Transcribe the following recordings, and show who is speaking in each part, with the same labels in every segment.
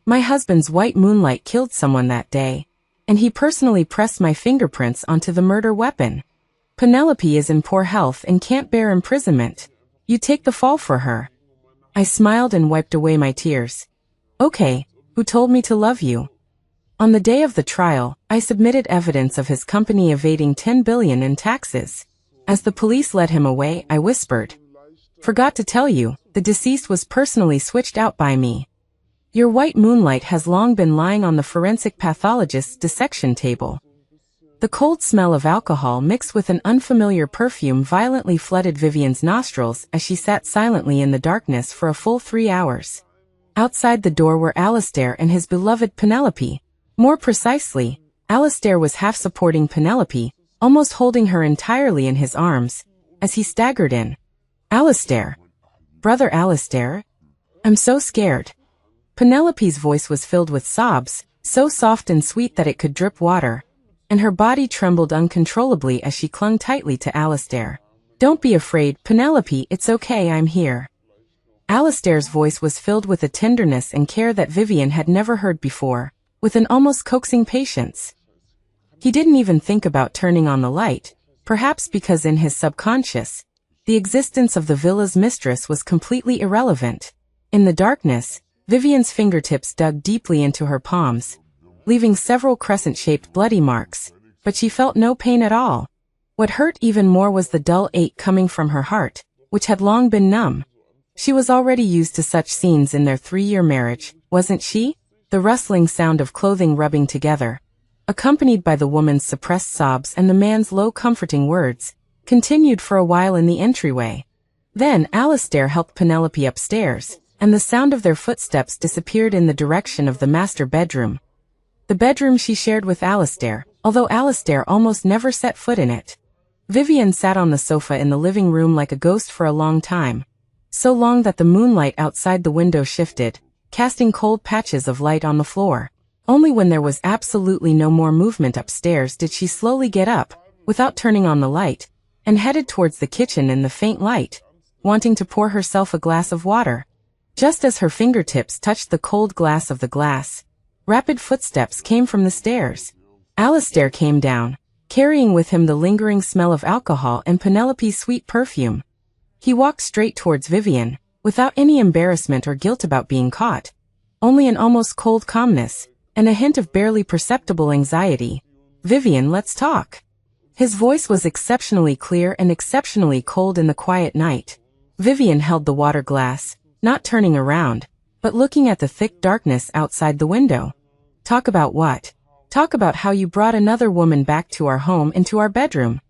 Speaker 1: My husband's white moonlight killed someone that day, and he personally pressed my fingerprints onto the murder weapon. Penelope is in poor health and can't bear imprisonment. You take the fall for her." I smiled and wiped away my tears. "Okay, who told me to love you?" On the day of the trial, I submitted evidence of his company evading $10 billion in taxes. As the police led him away, I whispered, "Forgot to tell you, the deceased was personally switched out by me. Your white moonlight has long been lying on the forensic pathologist's dissection table." The cold smell of alcohol mixed with an unfamiliar perfume violently flooded Vivian's nostrils as she sat silently in the darkness for a full 3 hours. Outside the door were Alistair and his beloved Penelope. More precisely, Alistair was half supporting Penelope, almost holding her entirely in his arms, as he staggered in. "Alistair. Brother Alistair. I'm so scared." Penelope's voice was filled with sobs, so soft and sweet that it could drip water, and her body trembled uncontrollably as she clung tightly to Alistair. "Don't be afraid, Penelope, it's okay, I'm here." Alistair's voice was filled with a tenderness and care that Vivian had never heard before, with an almost coaxing patience. He didn't even think about turning on the light, perhaps because in his subconscious, the existence of the villa's mistress was completely irrelevant. In the darkness, Vivian's fingertips dug deeply into her palms, leaving several crescent-shaped bloody marks, but she felt no pain at all. What hurt even more was the dull ache coming from her heart, which had long been numb. She was already used to such scenes in their 3-year marriage, wasn't she? The rustling sound of clothing rubbing together, accompanied by the woman's suppressed sobs and the man's low comforting words, continued for a while in the entryway. Then Alistair helped Penelope upstairs, and the sound of their footsteps disappeared in the direction of the master bedroom. The bedroom she shared with Alistair, although Alistair almost never set foot in it. Vivian sat on the sofa in the living room like a ghost for a long time, so long that the moonlight outside the window shifted, casting cold patches of light on the floor. Only when there was absolutely no more movement upstairs did she slowly get up, without turning on the light, and headed towards the kitchen in the faint light, wanting to pour herself a glass of water. Just as her fingertips touched the cold glass of the glass, rapid footsteps came from the stairs. Alistair came down, carrying with him the lingering smell of alcohol and Penelope's sweet perfume. He walked straight towards Vivian, without any embarrassment or guilt about being caught, only an almost cold calmness, and a hint of barely perceptible anxiety. "Vivian, let's talk." His voice was exceptionally clear and exceptionally cold in the quiet night. Vivian held the water glass, not turning around, but looking at the thick darkness outside the window. "Talk about what?" "Talk about how you brought another woman back to our home into our bedroom."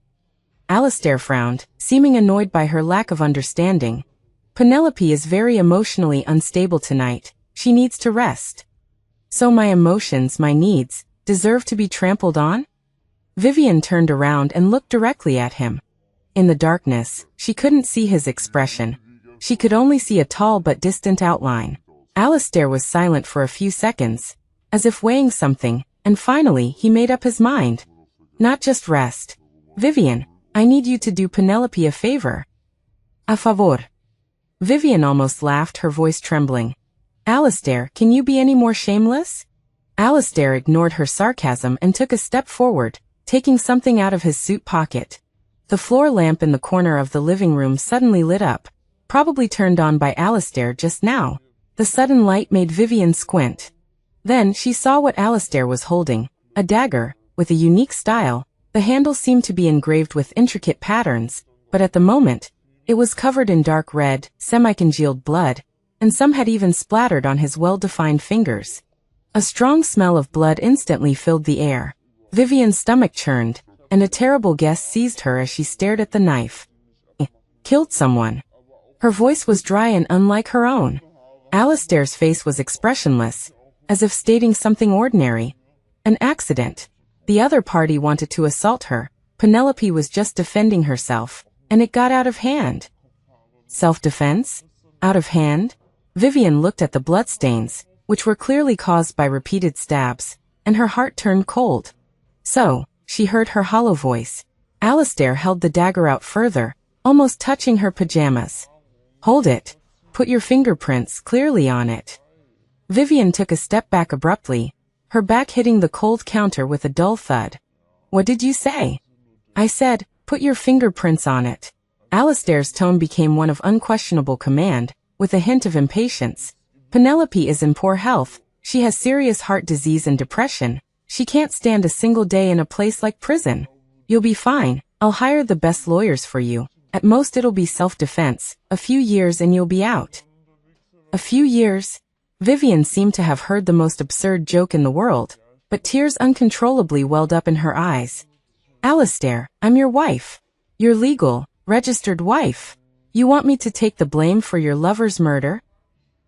Speaker 1: Alistair frowned, seeming annoyed by her lack of understanding. "Penelope is very emotionally unstable tonight. She needs to rest." "So my emotions, my needs, deserve to be trampled on?" Vivian turned around and looked directly at him. In the darkness, she couldn't see his expression. She could only see a tall but distant outline. Alistair was silent for a few seconds, as if weighing something, and finally he made up his mind. "Not just rest. Vivian, I need you to do Penelope a favor." "A favor." Vivian almost laughed, her voice trembling. "Alistair, can you be any more shameless?" Alistair ignored her sarcasm and took a step forward, taking something out of his suit pocket. The floor lamp in the corner of the living room suddenly lit up, probably turned on by Alistair just now. The sudden light made Vivian squint. Then she saw what Alistair was holding, a dagger, with a unique style. The handle seemed to be engraved with intricate patterns, but at the moment, it was covered in dark red, semi-congealed blood, and some had even splattered on his well-defined fingers. A strong smell of blood instantly filled the air. Vivian's stomach churned, and a terrible guess seized her as she stared at the knife. "Killed someone." Her voice was dry and unlike her own. Alistair's face was expressionless, as if stating something ordinary. "An accident. The other party wanted to assault her. Penelope was just defending herself, and it got out of hand." "Self-defense? Out of hand?" Vivian looked at the bloodstains, which were clearly caused by repeated stabs, and her heart turned cold. "So," she heard her hollow voice. Alistair held the dagger out further, almost touching her pajamas. "Hold it. Put your fingerprints clearly on it." Vivian took a step back abruptly, her back hitting the cold counter with a dull thud. What did you say? I said, put your fingerprints on it. Alistair's tone became one of unquestionable command, with a hint of impatience. Penelope is in poor health, she has serious heart disease and depression, she can't stand a single day in a place like prison. You'll be fine, I'll hire the best lawyers for you. At most it'll be self-defense, a few years and you'll be out. A few years? Vivian seemed to have heard the most absurd joke in the world, but tears uncontrollably welled up in her eyes. Alistair, I'm your wife. Your legal, registered wife. You want me to take the blame for your lover's murder?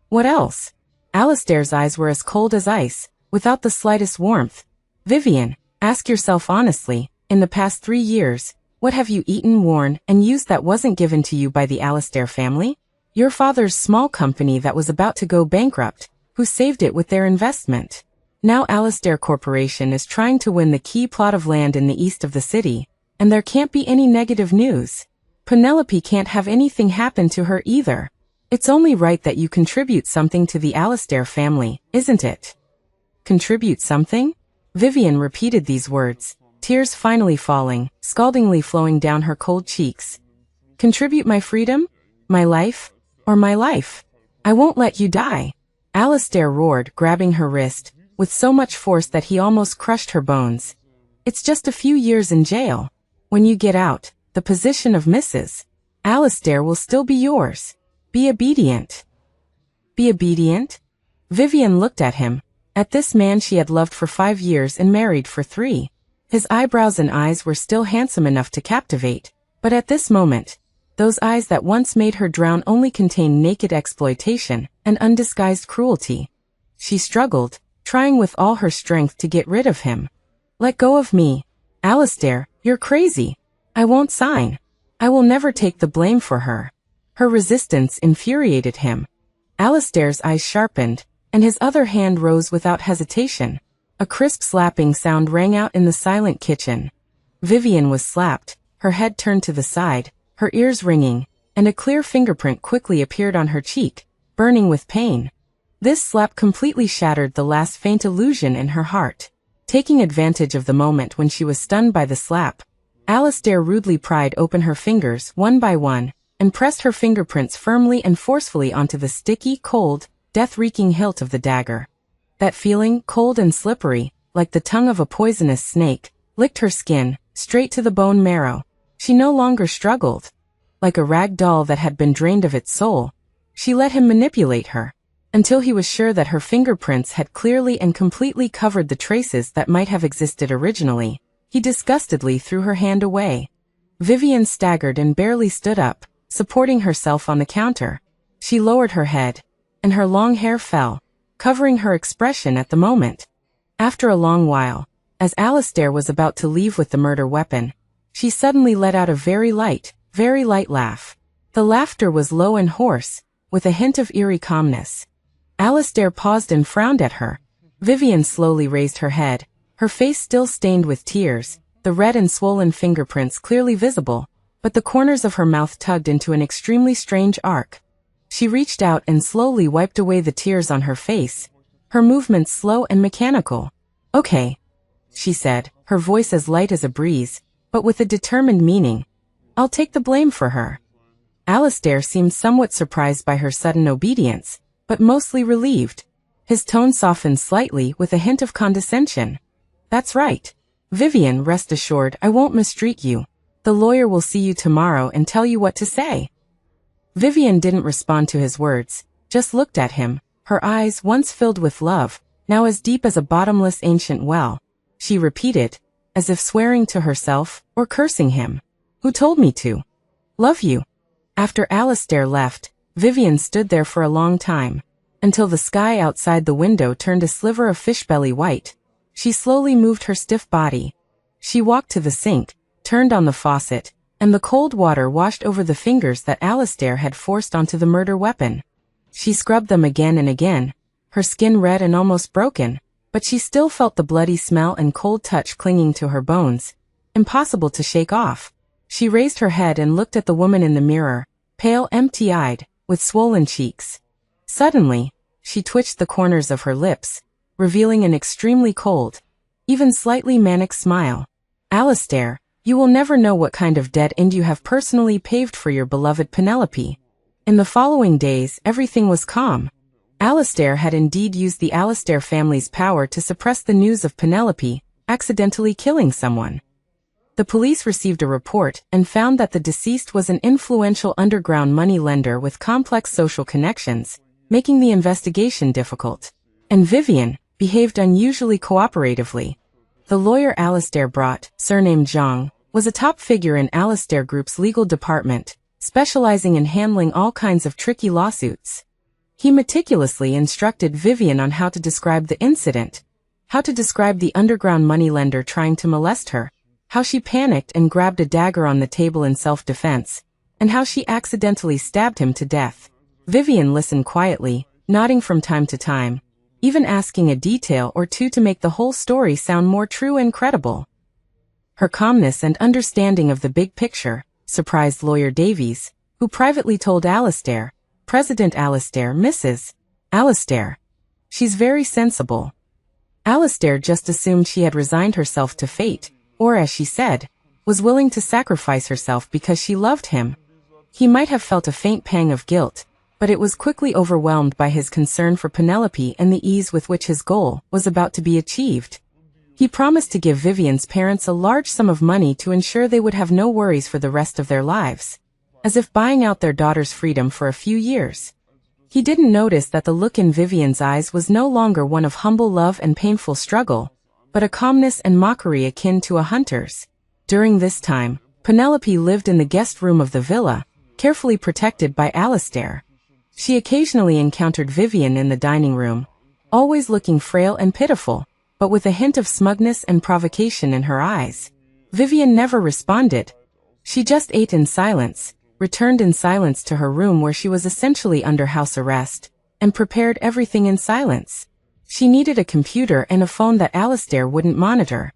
Speaker 1: What else? Alistair's eyes were as cold as ice, without the slightest warmth. Vivian, ask yourself honestly, in the past 3 years, what have you eaten, worn, and used that wasn't given to you by the Alistair family? Your father's small company that was about to go bankrupt, who saved it with their investment. Now Alistair Corporation is trying to win the key plot of land in the east of the city, and there can't be any negative news. Penelope can't have anything happen to her either. It's only right that you contribute something to the Alistair family, isn't it? Contribute something? Vivian repeated these words, tears finally falling, scaldingly flowing down her cold cheeks. Contribute my freedom? My life? Or my life? I won't let you die. Alistair roared, grabbing her wrist, with so much force that he almost crushed her bones. It's just a few years in jail. When you get out, the position of Mrs. Alistair will still be yours. Be obedient. Be obedient? Vivian looked at him, at this man she had loved for 5 years and married for 3. His eyebrows and eyes were still handsome enough to captivate, but at this moment, those eyes that once made her drown only contained naked exploitation and undisguised cruelty. She struggled, trying with all her strength to get rid of him. Let go of me. Alistair, you're crazy. I won't sign. I will never take the blame for her. Her resistance infuriated him. Alistair's eyes sharpened, and his other hand rose without hesitation. A crisp slapping sound rang out in the silent kitchen. Vivian was slapped, her head turned to the side, her ears ringing, and a clear fingerprint quickly appeared on her cheek, burning with pain. This slap completely shattered the last faint illusion in her heart. Taking advantage of the moment when she was stunned by the slap, Alistair rudely pried open her fingers one by one, and pressed her fingerprints firmly and forcefully onto the sticky, cold, death-wreaking hilt of the dagger. That feeling, cold and slippery, like the tongue of a poisonous snake, licked her skin, straight to the bone marrow. She no longer struggled. Like a rag doll that had been drained of its soul, she let him manipulate her, until he was sure that her fingerprints had clearly and completely covered the traces that might have existed originally. He disgustedly threw her hand away. Vivian staggered and barely stood up, supporting herself on the counter. She lowered her head, and her long hair fell, covering her expression at the moment. After a long while, as Alistair was about to leave with the murder weapon, she suddenly let out a very light laugh. The laughter was low and hoarse, with a hint of eerie calmness. Alistair paused and frowned at her. Vivian slowly raised her head, her face still stained with tears, the red and swollen fingerprints clearly visible, but the corners of her mouth tugged into an extremely strange arc. She reached out and slowly wiped away the tears on her face, her movements slow and mechanical. Okay, she said, her voice as light as a breeze, but with a determined meaning. I'll take the blame for her. Alistair seemed somewhat surprised by her sudden obedience, but mostly relieved. His tone softened slightly with a hint of condescension. That's right. Vivian, rest assured I won't mistreat you. The lawyer will see you tomorrow and tell you what to say. Vivian didn't respond to his words, just looked at him, her eyes once filled with love, now as deep as a bottomless ancient well. She repeated, as if swearing to herself, or cursing him. Who told me to? Love you. After Alistair left, Vivian stood there for a long time, until the sky outside the window turned a sliver of fishbelly white. She slowly moved her stiff body. She walked to the sink, turned on the faucet, and the cold water washed over the fingers that Alistair had forced onto the murder weapon. She scrubbed them again and again, her skin red and almost broken, but she still felt the bloody smell and cold touch clinging to her bones, impossible to shake off. She raised her head and looked at the woman in the mirror, pale, empty-eyed, with swollen cheeks. Suddenly, She twitched the corners of her lips, revealing an extremely cold, even slightly manic smile. Alistair, you will never know what kind of dead end you have personally paved for your beloved Penelope. In the following days, everything was calm. Alistair had indeed used the Alistair family's power to suppress the news of Penelope accidentally killing someone. The police received a report and found that the deceased was an influential underground money lender with complex social connections, making the investigation difficult. And Vivian behaved unusually cooperatively. The lawyer Alistair brought, surnamed Zhang, was a top figure in Alistair Group's legal department, specializing in handling all kinds of tricky lawsuits. He meticulously instructed Vivian on how to describe the incident, how to describe the underground moneylender trying to molest her, how she panicked and grabbed a dagger on the table in self-defense, and how she accidentally stabbed him to death. Vivian listened quietly, nodding from time to time, even asking a detail or two to make the whole story sound more true and credible. Her calmness and understanding of the big picture surprised lawyer Davies, who privately told Alistair, President Alistair, Mrs. Alistair, she's very sensible. Alistair just assumed she had resigned herself to fate, or as she said, was willing to sacrifice herself because she loved him. He might have felt a faint pang of guilt, but it was quickly overwhelmed by his concern for Penelope and the ease with which his goal was about to be achieved. He promised to give Vivian's parents a large sum of money to ensure they would have no worries for the rest of their lives, as if buying out their daughter's freedom for a few years. He didn't notice that the look in Vivian's eyes was no longer one of humble love and painful struggle, but a calmness and mockery akin to a hunter's. During this time, Penelope lived in the guest room of the villa, carefully protected by Alistair. She occasionally encountered Vivian in the dining room, always looking frail and pitiful, but with a hint of smugness and provocation in her eyes. Vivian never responded. She just ate in silence, returned in silence to her room where she was essentially under house arrest, and prepared everything in silence. She needed a computer and a phone that Alistair wouldn't monitor.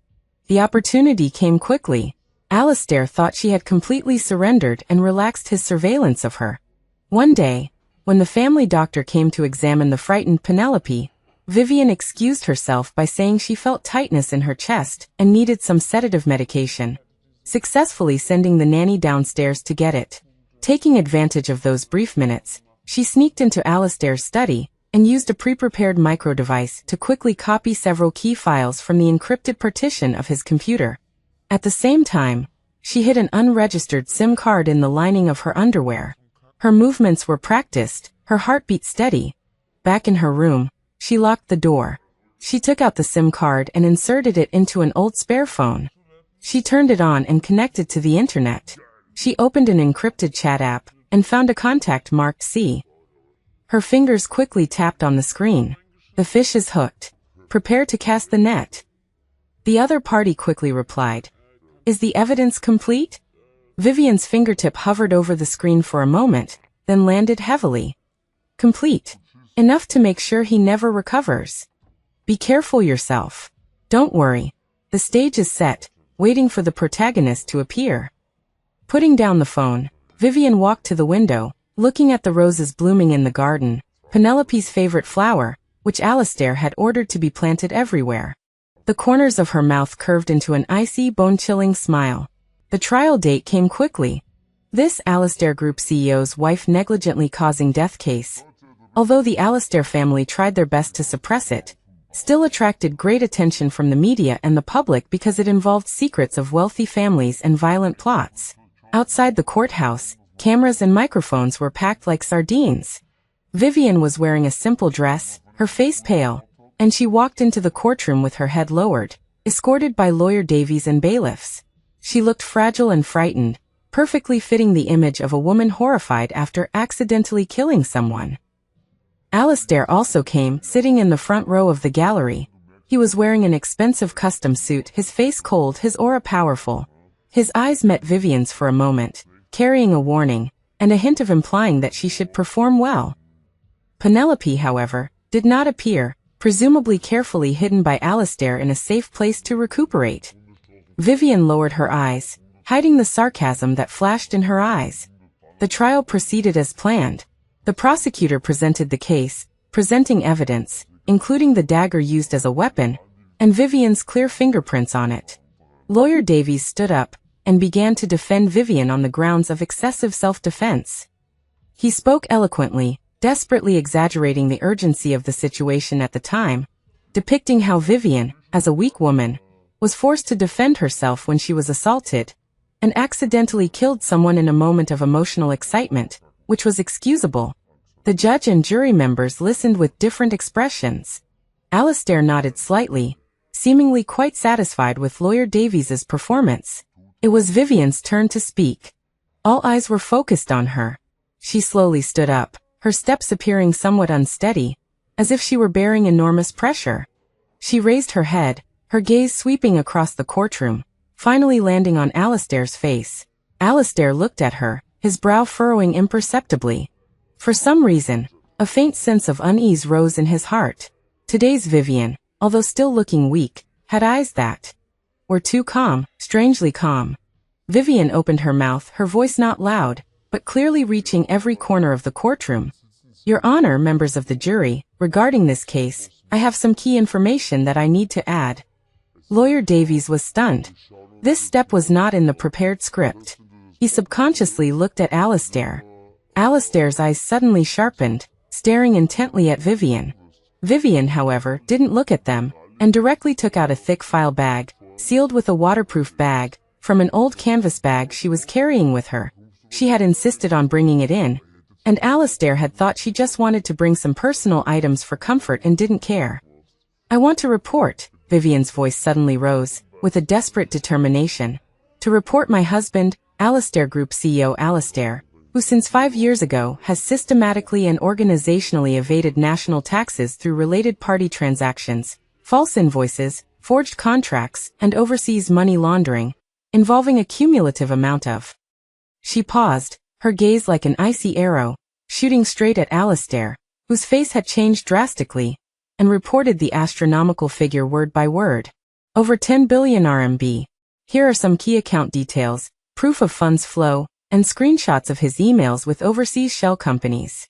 Speaker 1: The opportunity came quickly. Alistair thought she had completely surrendered and relaxed his surveillance of her. One day, when the family doctor came to examine the frightened Penelope, Vivian excused herself by saying she felt tightness in her chest and needed some sedative medication, successfully sending the nanny downstairs to get it. Taking advantage of those brief minutes, she sneaked into Alistair's study and used a pre-prepared micro-device to quickly copy several key files from the encrypted partition of his computer. At the same time, she hid an unregistered SIM card in the lining of her underwear. Her movements were practiced, her heartbeat steady. Back in her room, she locked the door. She took out the SIM card and inserted it into an old spare phone. She turned it on and connected to the internet. She opened an encrypted chat app and found a contact marked C. Her fingers quickly tapped on the screen. The fish is hooked. Prepare to cast the net. The other party quickly replied. Is the evidence complete? Vivian's fingertip hovered over the screen for a moment, then landed heavily. Complete. Enough to make sure he never recovers. Be careful yourself. Don't worry. The stage is set, waiting for the protagonist to appear. Putting down the phone, Vivian walked to the window, looking at the roses blooming in the garden, Penelope's favorite flower, which Alistair had ordered to be planted everywhere. The corners of her mouth curved into an icy, bone-chilling smile. The trial date came quickly. This Alistair Group CEO's wife negligently causing death case, although the Alistair family tried their best to suppress it, still attracted great attention from the media and the public because it involved secrets of wealthy families and violent plots. Outside the courthouse, cameras and microphones were packed like sardines. Vivian was wearing a simple dress, her face pale, and she walked into the courtroom with her head lowered, escorted by lawyer Davies and bailiffs. She looked fragile and frightened, perfectly fitting the image of a woman horrified after accidentally killing someone. Alistair also came, sitting in the front row of the gallery. He was wearing an expensive custom suit, his face cold, his aura powerful. His eyes met Vivian's for a moment, carrying a warning, and a hint of implying that she should perform well. Penelope, however, did not appear, presumably carefully hidden by Alistair in a safe place to recuperate. Vivian lowered her eyes, hiding the sarcasm that flashed in her eyes. The trial proceeded as planned. The prosecutor presented the case, presenting evidence, including the dagger used as a weapon, and Vivian's clear fingerprints on it. Lawyer Davies stood up and began to defend Vivian on the grounds of excessive self-defense. He spoke eloquently, desperately exaggerating the urgency of the situation at the time, depicting how Vivian, as a weak woman, was forced to defend herself when she was assaulted, and accidentally killed someone in a moment of emotional excitement, which was excusable. The judge and jury members listened with different expressions. Alastair nodded slightly, seemingly quite satisfied with Lawyer Davies's performance. It was Vivian's turn to speak. All eyes were focused on her. She slowly stood up, her steps appearing somewhat unsteady, as if she were bearing enormous pressure. She raised her head, her gaze sweeping across the courtroom, finally landing on Alastair's face. Alastair looked at her, his brow furrowing imperceptibly. For some reason, a faint sense of unease rose in his heart. Today's Vivian, although still looking weak, had eyes that were too calm, strangely calm. Vivian opened her mouth, her voice not loud, but clearly reaching every corner of the courtroom. Your Honor, members of the jury, regarding this case, I have some key information that I need to add. Lawyer Davies was stunned. This step was not in the prepared script. He subconsciously looked at Alastair. Alastair's eyes suddenly sharpened, staring intently at Vivian. Vivian, however, didn't look at them, and directly took out a thick file bag, sealed with a waterproof bag, from an old canvas bag she was carrying with her. She had insisted on bringing it in, and Alastair had thought she just wanted to bring some personal items for comfort and didn't care. I want to report, Vivian's voice suddenly rose, with a desperate determination. To report my husband, Alastair Group CEO Alastair, who since 5 years ago has systematically and organizationally evaded national taxes through related party transactions, false invoices, forged contracts, and overseas money laundering, involving a cumulative amount of. She paused, her gaze like an icy arrow, shooting straight at Alastair, whose face had changed drastically, and reported the astronomical figure word by word. Over 10 billion RMB. Here are some key account details, proof of funds flow, and screenshots of his emails with overseas shell companies.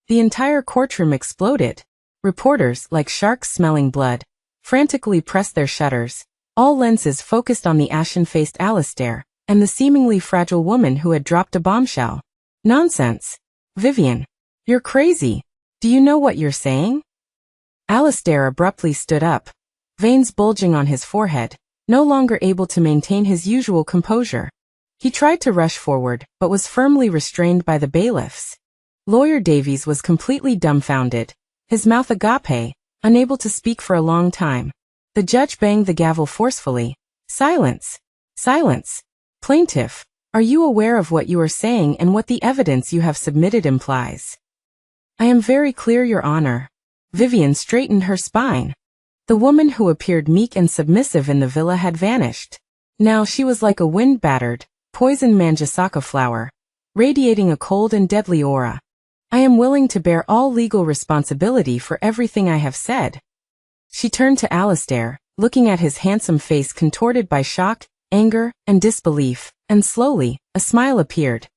Speaker 1: The entire courtroom exploded. Reporters, like sharks smelling blood, frantically pressed their shutters, all lenses focused on the ashen-faced Alastair, and the seemingly fragile woman who had dropped a bombshell. Nonsense. Vivian. You're crazy. Do you know what you're saying? Alastair abruptly stood up, veins bulging on his forehead, no longer able to maintain his usual composure. He tried to rush forward, but was firmly restrained by the bailiffs. Lawyer Davies was completely dumbfounded, his mouth agape, unable to speak for a long time. The judge banged the gavel forcefully. Silence. Silence. Plaintiff, are you aware of what you are saying and what the evidence you have submitted implies? I am very clear, Your Honor. Vivian straightened her spine. The woman who appeared meek and submissive in the villa had vanished. Now she was like a wind-battered, poisoned manjasaka flower, radiating a cold and deadly aura. I am willing to bear all legal responsibility for everything I have said. She turned to Alastair, looking at his handsome face contorted by shock, anger, and disbelief, and slowly, a smile appeared.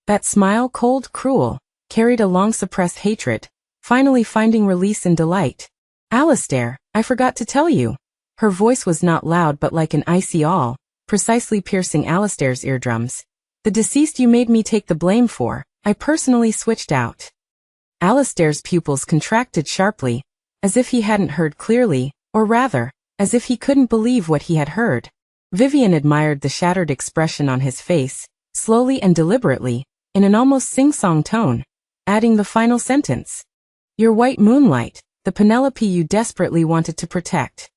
Speaker 1: That smile, cold, cruel, carried a long-suppressed hatred, finally finding release in delight. Alastair, I forgot to tell you. Her voice was not loud but like an icy awl, precisely piercing Alastair's eardrums. The deceased you made me take the blame for, I personally switched out. Alastair's pupils contracted sharply, as if he hadn't heard clearly, or rather, as if he couldn't believe what he had heard. Vivian admired the shattered expression on his face, slowly and deliberately, in an almost sing-song tone, adding the final sentence. Your white moonlight, the Penelope you desperately wanted to protect.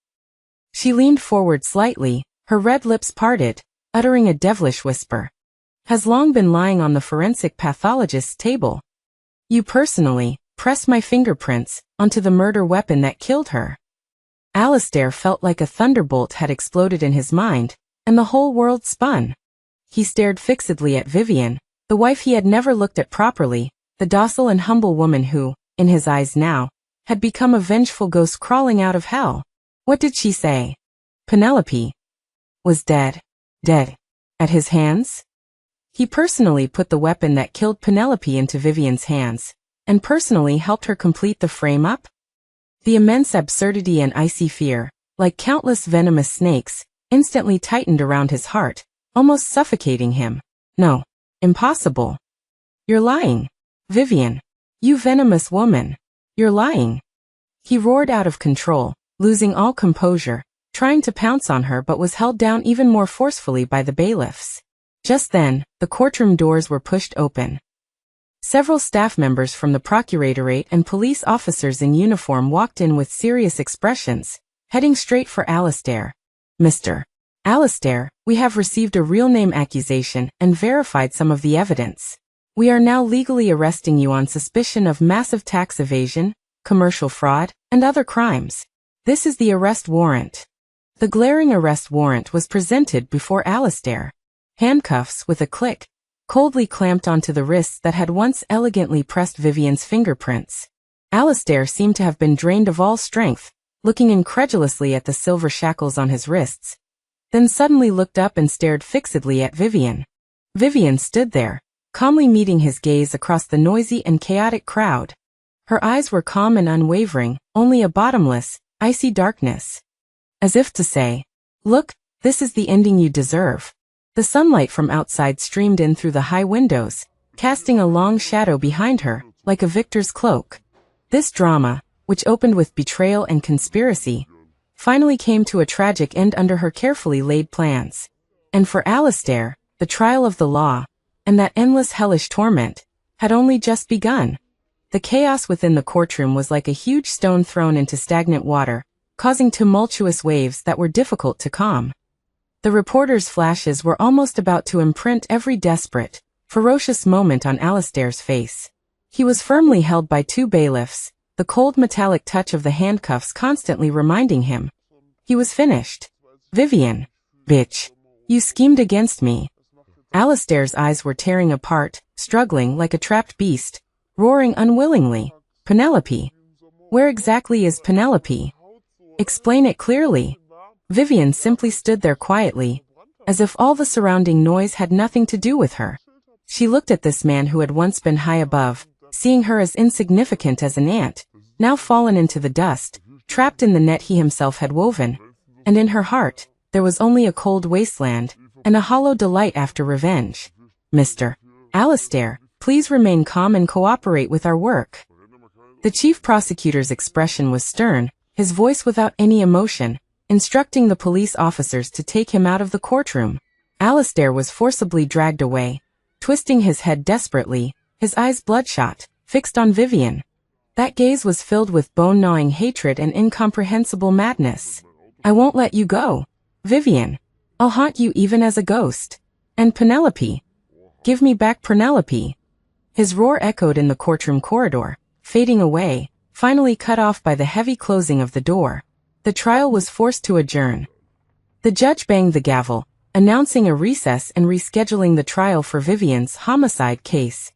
Speaker 1: She leaned forward slightly, her red lips parted, uttering a devilish whisper. Has long been lying on the forensic pathologist's table. You personally pressed my fingerprints onto the murder weapon that killed her. Alastair felt like a thunderbolt had exploded in his mind, and the whole world spun. He stared fixedly at Vivian, the wife he had never looked at properly, the docile and humble woman who, in his eyes now, had become a vengeful ghost crawling out of hell. What did she say? Penelope was dead. Dead. At his hands? He personally put the weapon that killed Penelope into Vivian's hands. and personally helped her complete the frame-up? The immense absurdity and icy fear, like countless venomous snakes, instantly tightened around his heart, almost suffocating him. No. Impossible. You're lying. Vivian. You venomous woman. You're lying. He roared out of control, losing all composure, trying to pounce on her but was held down even more forcefully by the bailiffs. Just then, the courtroom doors were pushed open. Several staff members from the procuratorate and police officers in uniform walked in with serious expressions, heading straight for Alastair. Mr. Alastair, we have received a real name accusation and verified some of the evidence. We are now legally arresting you on suspicion of massive tax evasion, commercial fraud, and other crimes. This is the arrest warrant. The glaring arrest warrant was presented before Alastair. Handcuffs, with a click, coldly clamped onto the wrists that had once elegantly pressed Vivian's fingerprints. Alastair seemed to have been drained of all strength, looking incredulously at the silver shackles on his wrists, then suddenly looked up and stared fixedly at Vivian. Vivian stood there, calmly meeting his gaze across the noisy and chaotic crowd. Her eyes were calm and unwavering, only a bottomless, icy darkness. As if to say, "Look, this is the ending you deserve." The sunlight from outside streamed in through the high windows, casting a long shadow behind her, like a victor's cloak. This drama, which opened with betrayal and conspiracy, finally came to a tragic end under her carefully laid plans. And for Alastair, the trial of the law, and that endless hellish torment, had only just begun. The chaos within the courtroom was like a huge stone thrown into stagnant water, causing tumultuous waves that were difficult to calm. The reporters' flashes were almost about to imprint every desperate, ferocious moment on Alastair's face. He was firmly held by two bailiffs, the cold metallic touch of the handcuffs constantly reminding him. He was finished. Vivian. Bitch. You schemed against me. Alastair's eyes were tearing apart, struggling like a trapped beast, roaring unwillingly. Penelope. Where exactly is Penelope? Explain it clearly. Vivian simply stood there quietly, as if all the surrounding noise had nothing to do with her. She looked at this man who had once been high above, seeing her as insignificant as an ant, now fallen into the dust, trapped in the net he himself had woven, and in her heart, there was only a cold wasteland, and a hollow delight after revenge. Mr. Alastair, please remain calm and cooperate with our work. The chief prosecutor's expression was stern, his voice without any emotion, instructing the police officers to take him out of the courtroom. Alastair was forcibly dragged away, twisting his head desperately, his eyes bloodshot, fixed on Vivian. That gaze was filled with bone-gnawing hatred and incomprehensible madness. I won't let you go. Vivian. I'll haunt you even as a ghost. And Penelope. Give me back Penelope. His roar echoed in the courtroom corridor, fading away, finally cut off by the heavy closing of the door. The trial was forced to adjourn. The judge banged the gavel, announcing a recess and rescheduling the trial for Vivian's homicide case.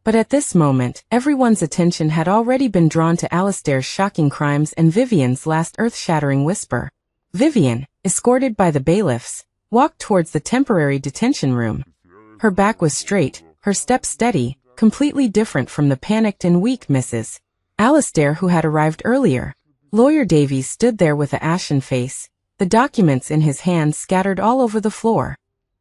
Speaker 1: But at this moment, everyone's attention had already been drawn to Alastair's shocking crimes and Vivian's last earth-shattering whisper. Vivian, escorted by the bailiffs, walked towards the temporary detention room. Her back was straight, her step steady, completely different from the panicked and weak Mrs. Alastair who had arrived earlier. Lawyer Davies stood there with an ashen face, the documents in his hands scattered all over the floor.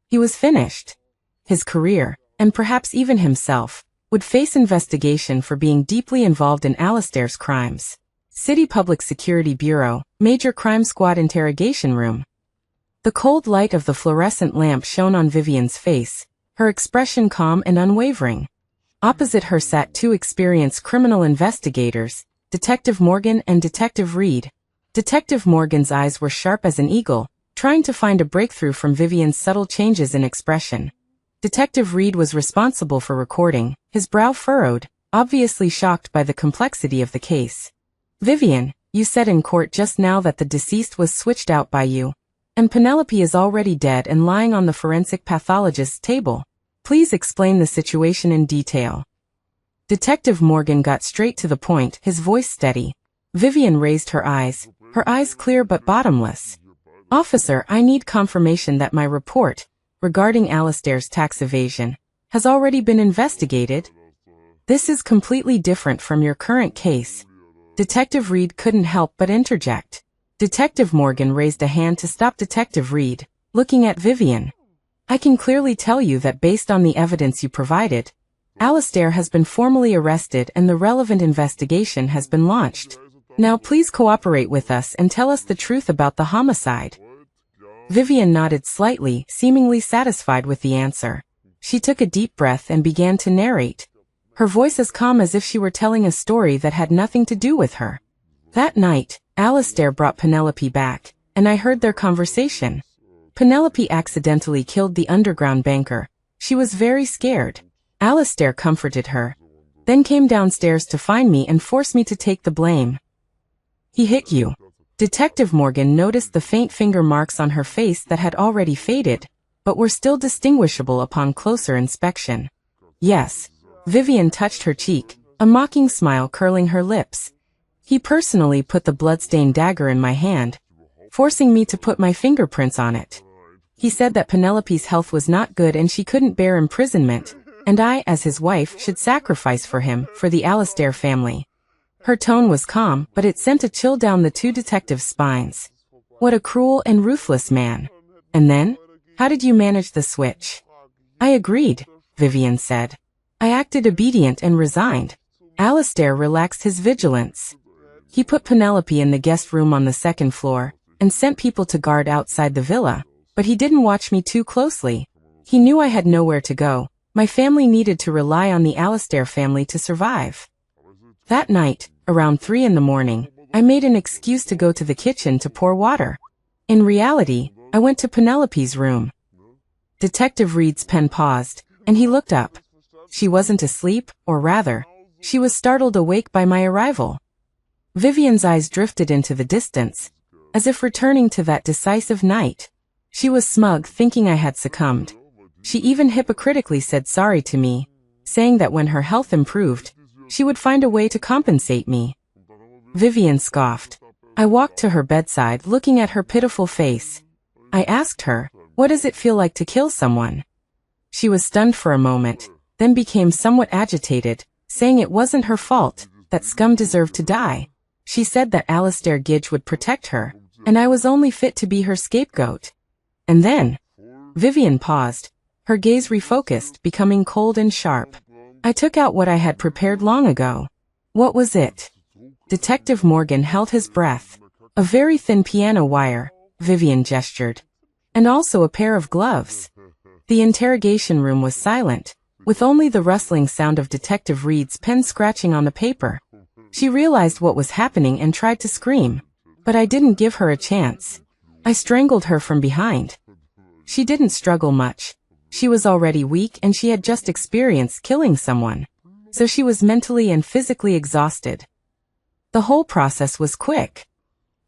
Speaker 1: He was finished. His career, and perhaps even himself, would face investigation for being deeply involved in Alastair's crimes. City Public Security Bureau, Major Crime Squad Interrogation Room. The cold light of the fluorescent lamp shone on Vivian's face, her expression calm and unwavering. Opposite her sat two experienced criminal investigators, Detective Morgan and Detective Reed. Detective Morgan's eyes were sharp as an eagle, trying to find a breakthrough from Vivian's subtle changes in expression. Detective Reed was responsible for recording, his brow furrowed, obviously shocked by the complexity of the case. Vivian, you said in court just now that the deceased was switched out by you, and Penelope is already dead and lying on the forensic pathologist's table. Please explain the situation in detail. Detective Morgan got straight to the point, his voice steady. Vivian raised her eyes clear but bottomless. Officer, I need confirmation that my report, regarding Alastair's tax evasion, has already been investigated. This is completely different from your current case. Detective Reed couldn't help but interject. Detective Morgan raised a hand to stop Detective Reed, looking at Vivian. I can clearly tell you that based on the evidence you provided, Alistair has been formally arrested and the relevant investigation has been launched. Now please cooperate with us and tell us the truth about the homicide. Vivian nodded slightly, seemingly satisfied with the answer. She took a deep breath and began to narrate, her voice as calm as if she were telling a story that had nothing to do with her. That night, Alistair brought Penelope back, and I heard their conversation. Penelope accidentally killed the underground banker. She was very scared. Alistair comforted her, then came downstairs to find me and force me to take the blame. He hit you. Detective Morgan noticed the faint finger marks on her face that had already faded, but were still distinguishable upon closer inspection. Yes. Vivian touched her cheek, a mocking smile curling her lips. He personally put the bloodstained dagger in my hand, forcing me to put my fingerprints on it. He said that Penelope's health was not good and she couldn't bear imprisonment, and I, as his wife, should sacrifice for him, for the Alistair family. Her tone was calm, but it sent a chill down the two detectives' spines. What a cruel and ruthless man. And then? How did you manage the switch? I agreed, Vivian said. I acted obedient and resigned. Alistair relaxed his vigilance. He put Penelope in the guest room on the second floor, and sent people to guard outside the villa, but he didn't watch me too closely. He knew I had nowhere to go. My family needed to rely on the Alistair family to survive. That night, around 3 in the morning, I made an excuse to go to the kitchen to pour water. In reality, I went to Penelope's room. Detective Reed's pen paused, and he looked up. She wasn't asleep, or rather, she was startled awake by my arrival. Vivian's eyes drifted into the distance, as if returning to that decisive night. She was smug, thinking I had succumbed. She even hypocritically said sorry to me, saying that when her health improved, she would find a way to compensate me. Vivian scoffed. I walked to her bedside, looking at her pitiful face. I asked her, "What does it feel like to kill someone?" She was stunned for a moment, then became somewhat agitated, saying it wasn't her fault, that scum deserved to die. She said that Alistair Gidge would protect her, and I was only fit to be her scapegoat. And then, Vivian paused, her gaze refocused, becoming cold and sharp. I took out what I had prepared long ago. What was it? Detective Morgan held his breath. A very thin piano wire, Vivian gestured. And also a pair of gloves. The interrogation room was silent, with only the rustling sound of Detective Reed's pen scratching on the paper. She realized what was happening and tried to scream, but I didn't give her a chance. I strangled her from behind. She didn't struggle much. She was already weak and she had just experienced killing someone, so she was mentally and physically exhausted. The whole process was quick.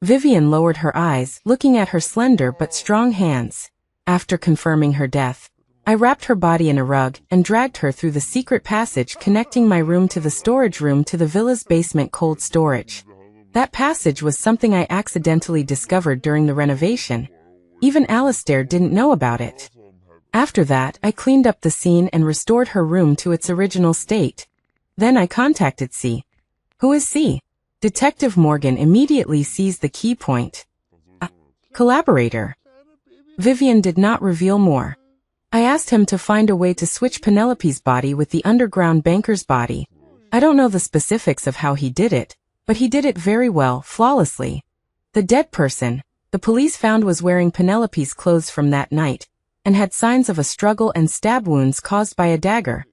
Speaker 1: Vivian lowered her eyes, looking at her slender but strong hands. After confirming her death, I wrapped her body in a rug and dragged her through the secret passage connecting my room to the storage room to the villa's basement cold storage. That passage was something I accidentally discovered during the renovation. Even Alistair didn't know about it. After that, I cleaned up the scene and restored her room to its original state. Then I contacted C. Who is C? Detective Morgan immediately seized the key point. A collaborator. Vivian did not reveal more. I asked him to find a way to switch Penelope's body with the underground banker's body. I don't know the specifics of how he did it, but he did it very well, flawlessly. The dead person, the police found, was wearing Penelope's clothes from that night, and had signs of a struggle and stab wounds caused by a dagger.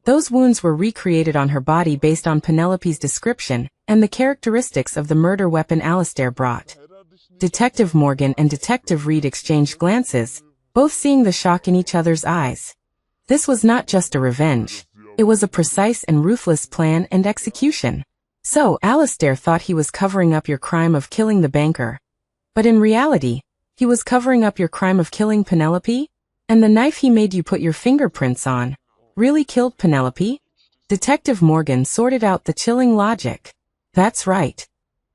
Speaker 1: Those wounds were recreated on her body based on Penelope's description and the characteristics of the murder weapon Alistair brought. Detective Morgan and Detective Reed exchanged glances, both seeing the shock in each other's eyes. This was not just a revenge. It was a precise and ruthless plan and execution. So, Alistair thought he was covering up your crime of killing the banker. But in reality, he was covering up your crime of killing Penelope? And the knife he made you put your fingerprints on really killed Penelope? Detective Morgan sorted out the chilling logic. That's right.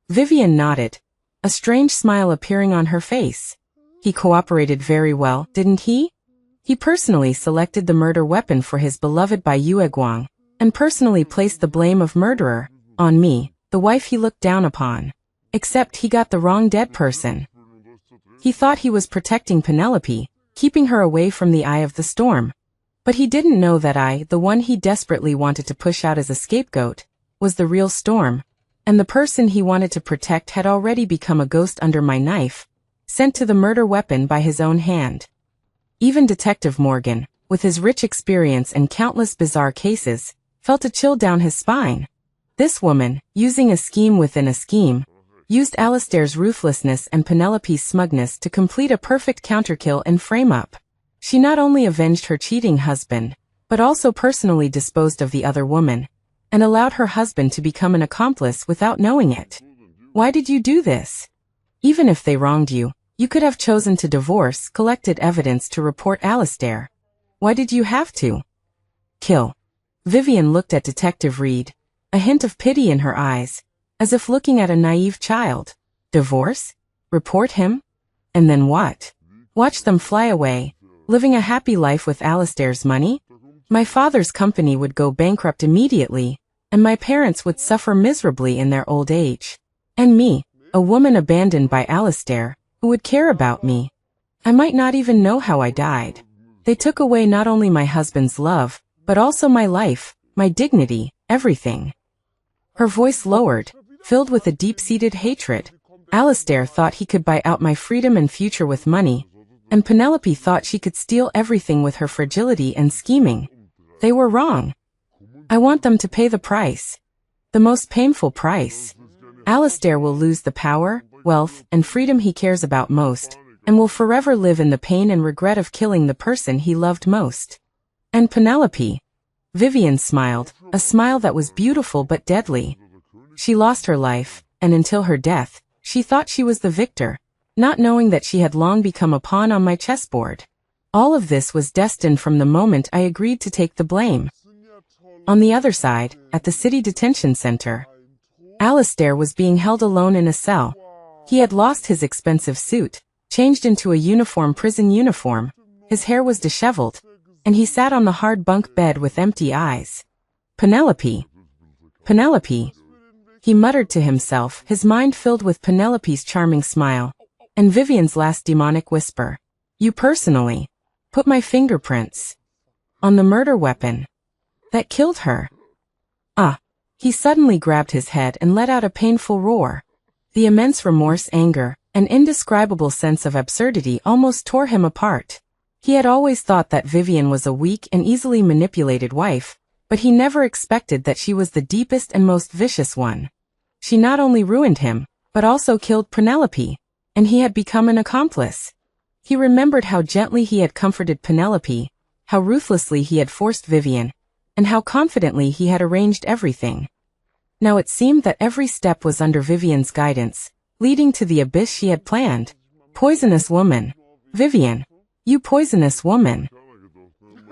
Speaker 1: Vivian nodded, a strange smile appearing on her face. He cooperated very well, didn't he? He personally selected the murder weapon for his beloved Bai Yue Guang, and personally placed the blame of murderer on me, the wife he looked down upon. Except he got the wrong dead person. He thought he was protecting Penelope, keeping her away from the eye of the storm. But he didn't know that I, the one he desperately wanted to push out as a scapegoat, was the real storm, and the person he wanted to protect had already become a ghost under my knife, sent to the murder weapon by his own hand. Even Detective Morgan, with his rich experience and countless bizarre cases, felt a chill down his spine. This woman, using a scheme within a scheme, used Alistair's ruthlessness and Penelope's smugness to complete a perfect counterkill and frame-up. She not only avenged her cheating husband, but also personally disposed of the other woman, and allowed her husband to become an accomplice without knowing it. Why did you do this? Even if they wronged you, you could have chosen to divorce, collected evidence to report Alistair. Why did you have to kill? Vivian looked at Detective Reed, a hint of pity in her eyes, as if looking at a naive child. Divorce? Report him? And then what? Watch them fly away, living a happy life with Alistair's money? My father's company would go bankrupt immediately, and my parents would suffer miserably in their old age. And me, a woman abandoned by Alistair, who would care about me. I might not even know how I died. They took away not only my husband's love, but also my life, my dignity, everything. Her voice lowered, filled with a deep-seated hatred. Alistair thought he could buy out my freedom and future with money, and Penelope thought she could steal everything with her fragility and scheming. They were wrong. I want them to pay the price. The most painful price. Alistair will lose the power, wealth, and freedom he cares about most, and will forever live in the pain and regret of killing the person he loved most. And Penelope. Vivian smiled, a smile that was beautiful but deadly. She lost her life, and until her death, she thought she was the victor, not knowing that she had long become a pawn on my chessboard. All of this was destined from the moment I agreed to take the blame. On the other side, at the city detention center, Alistair was being held alone in a cell. He had lost his expensive suit, changed into a prison uniform, his hair was disheveled, and he sat on the hard bunk bed with empty eyes. Penelope. Penelope. He muttered to himself, his mind filled with Penelope's charming smile, and Vivian's last demonic whisper. You personally put my fingerprints on the murder weapon that killed her. Ah! He suddenly grabbed his head and let out a painful roar. The immense remorse, anger, and indescribable sense of absurdity almost tore him apart. He had always thought that Vivian was a weak and easily manipulated wife, but he never expected that she was the deepest and most vicious one. She not only ruined him, but also killed Penelope, and he had become an accomplice. He remembered how gently he had comforted Penelope, how ruthlessly he had forced Vivian, and how confidently he had arranged everything. Now it seemed that every step was under Vivian's guidance, leading to the abyss she had planned. Poisonous woman. Vivian. You poisonous woman.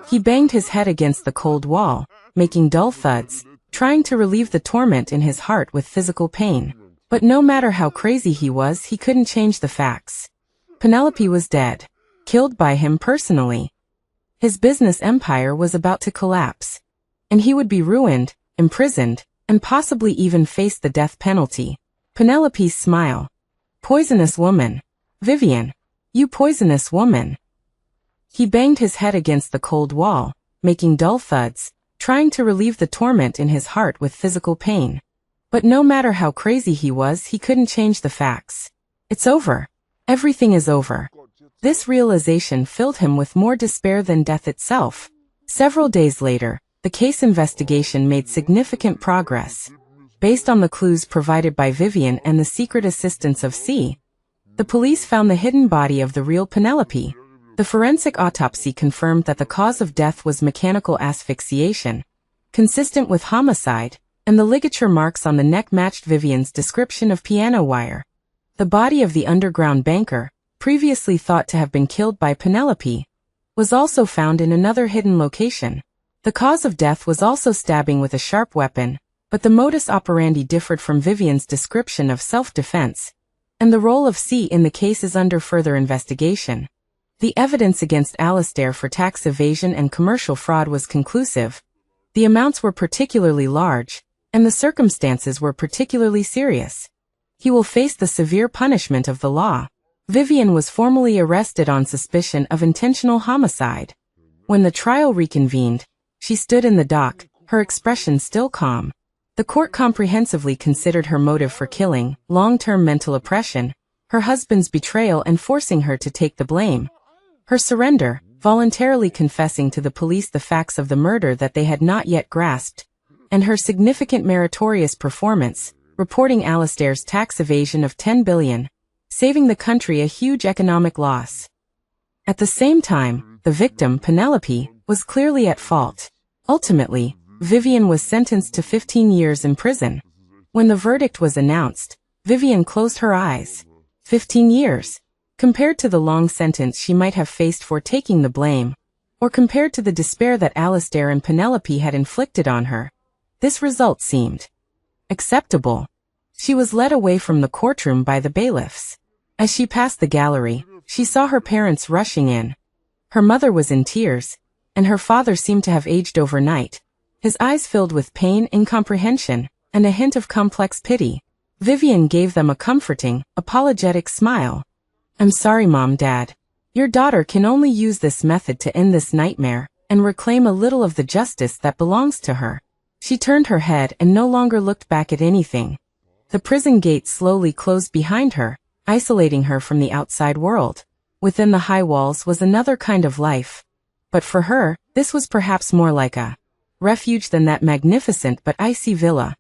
Speaker 1: He banged his head against the cold wall, making dull thuds, trying to relieve the torment in his heart with physical pain. But no matter how crazy he was, he couldn't change the facts. Penelope was dead, killed by him personally. His business empire was about to collapse, and he would be ruined, imprisoned, and possibly even face the death penalty. Penelope's smile. Poisonous woman. Vivian. You poisonous woman. He banged his head against the cold wall, making dull thuds, trying to relieve the torment in his heart with physical pain. But no matter how crazy he was, he couldn't change the facts. It's over. Everything is over. This realization filled him with more despair than death itself. Several days later, the case investigation made significant progress. Based on the clues provided by Vivian and the secret assistance of C, the police found the hidden body of the real Penelope. The forensic autopsy confirmed that the cause of death was mechanical asphyxiation, consistent with homicide, and the ligature marks on the neck matched Vivian's description of piano wire. The body of the underground banker, previously thought to have been killed by Penelope, was also found in another hidden location. The cause of death was also stabbing with a sharp weapon, but the modus operandi differed from Vivian's description of self-defense, and the role of C in the case is under further investigation. The evidence against Alistair for tax evasion and commercial fraud was conclusive, The amounts were particularly large, and the circumstances were particularly serious. He will face the severe punishment of the law. Vivian was formally arrested on suspicion of intentional homicide. When the trial reconvened, she stood in the dock, her expression still calm. The court comprehensively considered her motive for killing, long-term mental oppression, her husband's betrayal and forcing her to take the blame, her surrender, voluntarily confessing to the police the facts of the murder that they had not yet grasped, and her significant meritorious performance, reporting Alastair's tax evasion of $10 billion, saving the country a huge economic loss. At the same time, the victim, Penelope, was clearly at fault. Ultimately, Vivian was sentenced to 15 years in prison. When the verdict was announced, Vivian closed her eyes. 15 years. Compared to the long sentence she might have faced for taking the blame, or compared to the despair that Alastair and Penelope had inflicted on her, this result seemed acceptable. She was led away from the courtroom by the bailiffs. As she passed the gallery, she saw her parents rushing in. Her mother was in tears, and her father seemed to have aged overnight, his eyes filled with pain, incomprehension, and a hint of complex pity. Vivian gave them a comforting, apologetic smile. "I'm sorry, Mom, Dad. Your daughter can only use this method to end this nightmare and reclaim a little of the justice that belongs to her." She turned her head and no longer looked back at anything. The prison gates slowly closed behind her, isolating her from the outside world. Within the high walls was another kind of life. But for her, this was perhaps more like a refuge than that magnificent but icy villa.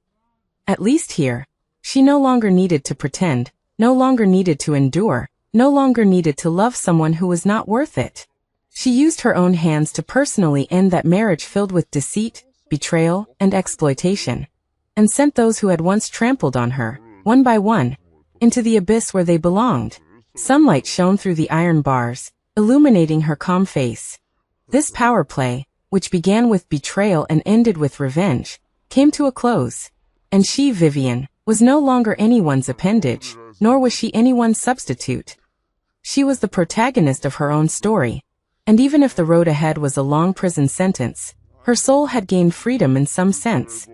Speaker 1: At least here, she no longer needed to pretend, no longer needed to endure, no longer needed to love someone who was not worth it. She used her own hands to personally end that marriage filled with deceit, betrayal, and exploitation, and sent those who had once trampled on her, one by one, into the abyss where they belonged. Sunlight shone through the iron bars, illuminating her calm face. This power play, which began with betrayal and ended with revenge, came to a close. And she, Vivian, was no longer anyone's appendage, nor was she anyone's substitute. She was the protagonist of her own story, and even if the road ahead was a long prison sentence, her soul had gained freedom in some sense.